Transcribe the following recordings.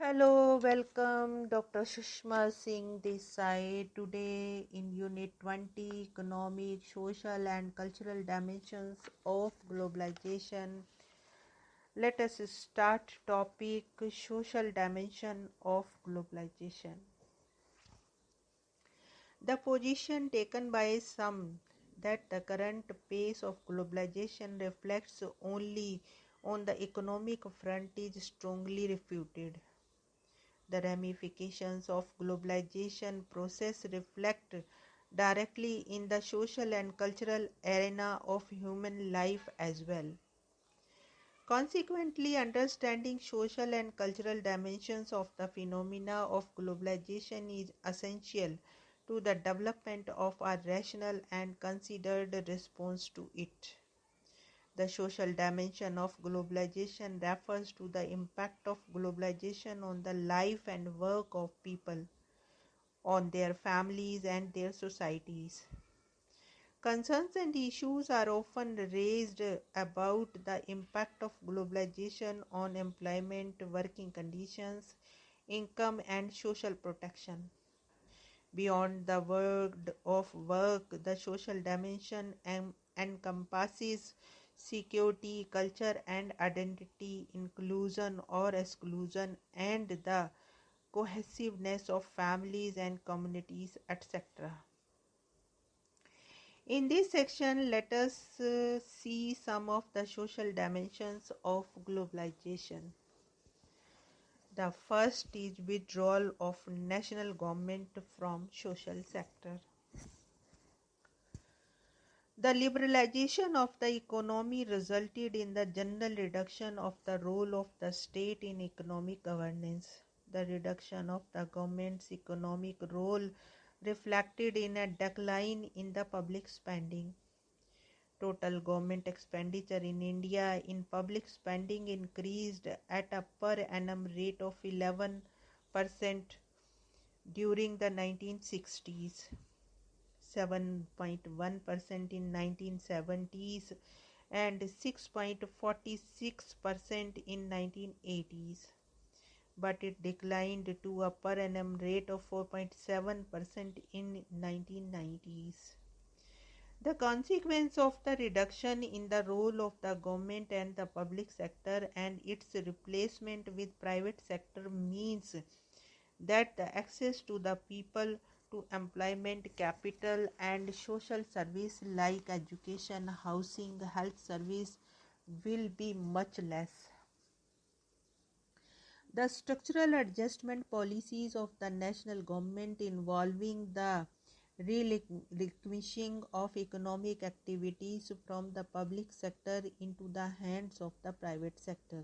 Hello, welcome. Dr. Sushma Singh this side. Today in Unit 20, Economic, Social and Cultural Dimensions of Globalization. Let us start topic Social Dimension of Globalization. The position taken by some that the current pace of globalization reflects only on the economic front is strongly refuted. The ramifications of globalization process reflect directly in the social and cultural arena of human life as well. Consequently, understanding social and cultural dimensions of the phenomena of globalization is essential to the development of a rational and considered response to it. The social dimension of globalization refers to the impact of globalization on the life and work of people, on their families and their societies. Concerns and issues are often raised about the impact of globalization on employment, working conditions, income, and social protection. Beyond the world of work, the social dimension encompasses security, culture and identity, inclusion or exclusion, and the cohesiveness of families and communities, etc. In this section, let us see some of the social dimensions of globalization. The first is withdrawal of national government from social sector. The liberalization of the economy resulted in the general reduction of the role of the state in economic governance. The reduction of the government's economic role reflected in a decline in the public spending. Total government expenditure in India in public spending increased at a per annum rate of 11% during the 1960s, 7.1% in 1970s, and 6.46% in 1980s. But it declined to a per annum rate of 4.7% in 1990s. The consequence of the reduction in the role of the government and the public sector and its replacement with private sector means that the access to the people to employment, capital and social service like education, housing, health service will be much less. The structural adjustment policies of the national government involving the relinquishing of economic activities from the public sector into the hands of the private sector,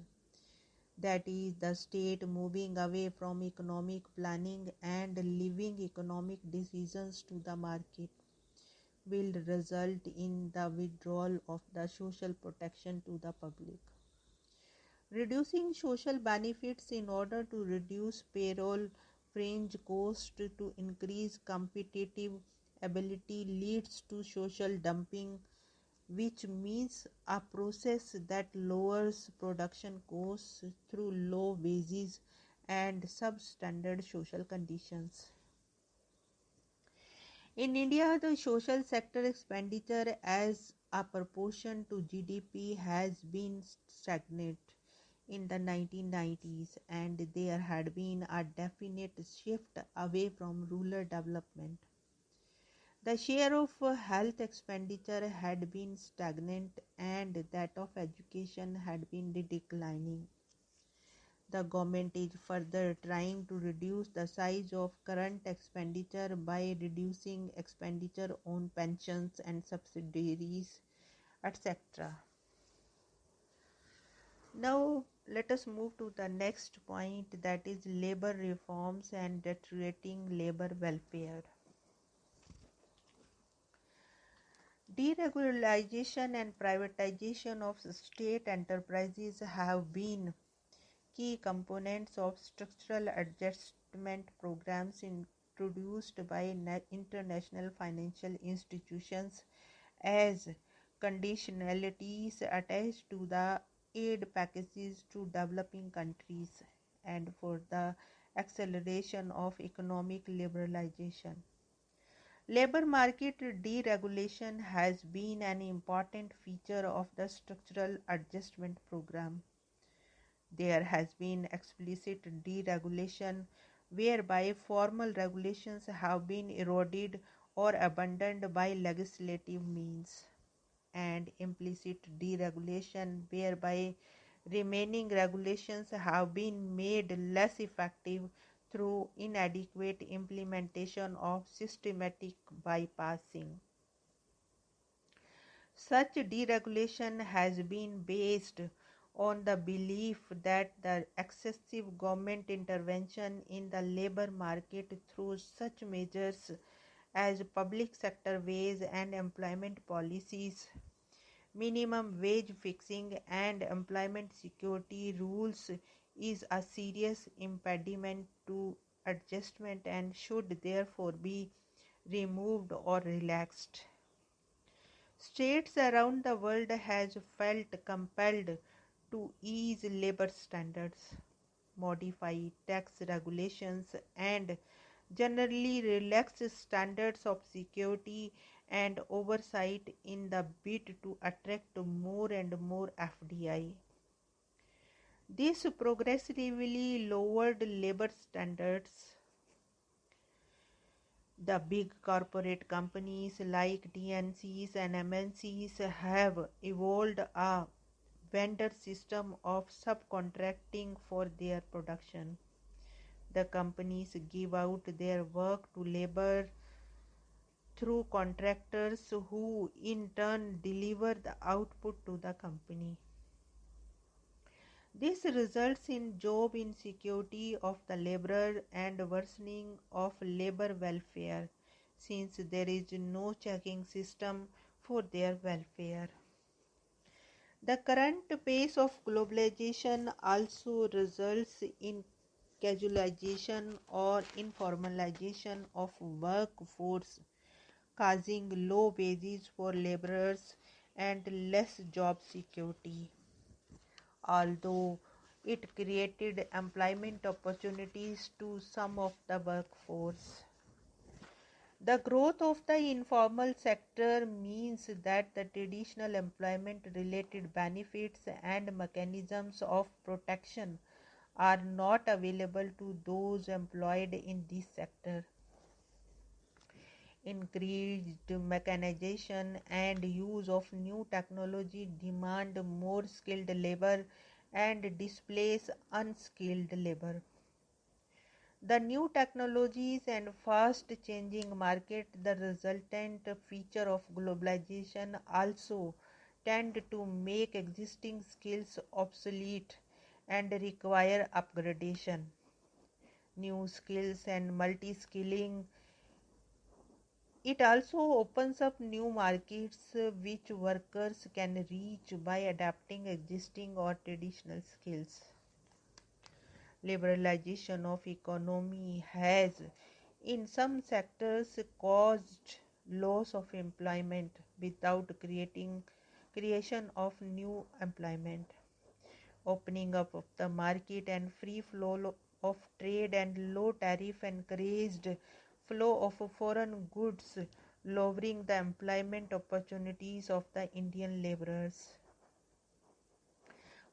that is, the state moving away from economic planning and leaving economic decisions to the market, will result in the withdrawal of the social protection to the public. Reducing social benefits in order to reduce payroll fringe cost to increase competitive ability leads to social dumping, which means a process that lowers production costs through low wages and substandard social conditions. In India, the social sector expenditure as a proportion to GDP has been stagnant in the 1990s, and there had been a definite shift away from rural development. The share of health expenditure had been stagnant and that of education had been declining. The government is further trying to reduce the size of current expenditure by reducing expenditure on pensions and subsidiaries, etc. Now let us move to the next point, that is labor reforms and deteriorating labor welfare. Deregulation and privatization of state enterprises have been key components of structural adjustment programs introduced by international financial institutions as conditionalities attached to the aid packages to developing countries, and for the acceleration of economic liberalization. Labor market deregulation has been an important feature of the structural adjustment program. There has been explicit deregulation whereby formal regulations have been eroded or abandoned by legislative means, and implicit deregulation whereby remaining regulations have been made less effective through inadequate implementation of systematic bypassing. Such deregulation has been based on the belief that the excessive government intervention in the labor market through such measures as public sector wage and employment policies, minimum wage fixing, and employment security rules is a serious impediment to adjustment and should therefore be removed or relaxed. States around the world has felt compelled to ease labor standards, modify tax regulations, and generally relax standards of security and oversight in the bid to attract more and more FDI. This progressively lowered labor standards. The big corporate companies like TNCs and MNCs have evolved a vendor system of subcontracting for their production. The companies give out their work to labor through contractors who in turn deliver the output to the company. This results in job insecurity of the laborer and worsening of labor welfare, since there is no checking system for their welfare. The current pace of globalization also results in casualization or informalization of workforce, causing low wages for laborers and less job security. Although it created employment opportunities to some of the workforce, the growth of the informal sector means that the traditional employment related benefits and mechanisms of protection are not available to those employed in this sector. Increased mechanization and use of new technology demand more skilled labor and displace unskilled labor. The new technologies and fast changing market, the resultant feature of globalization, also tend to make existing skills obsolete and require upgradation. New skills and multi-skilling. It also opens up new markets which workers can reach by adapting existing or traditional skills. Liberalization of economy has in some sectors caused loss of employment without creation of new employment. Opening up of the market and free flow of trade and low tariff encouraged flow of foreign goods, lowering the employment opportunities of the Indian laborers.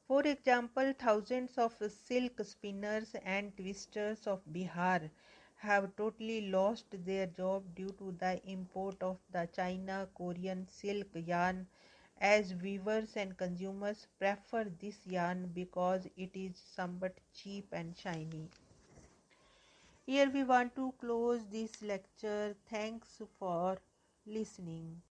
For example, thousands of silk spinners and twisters of Bihar have totally lost their job due to the import of the China Korean silk yarn, as weavers and consumers prefer this yarn because it is somewhat cheap and shiny. Here we want to close this lecture. Thanks for listening.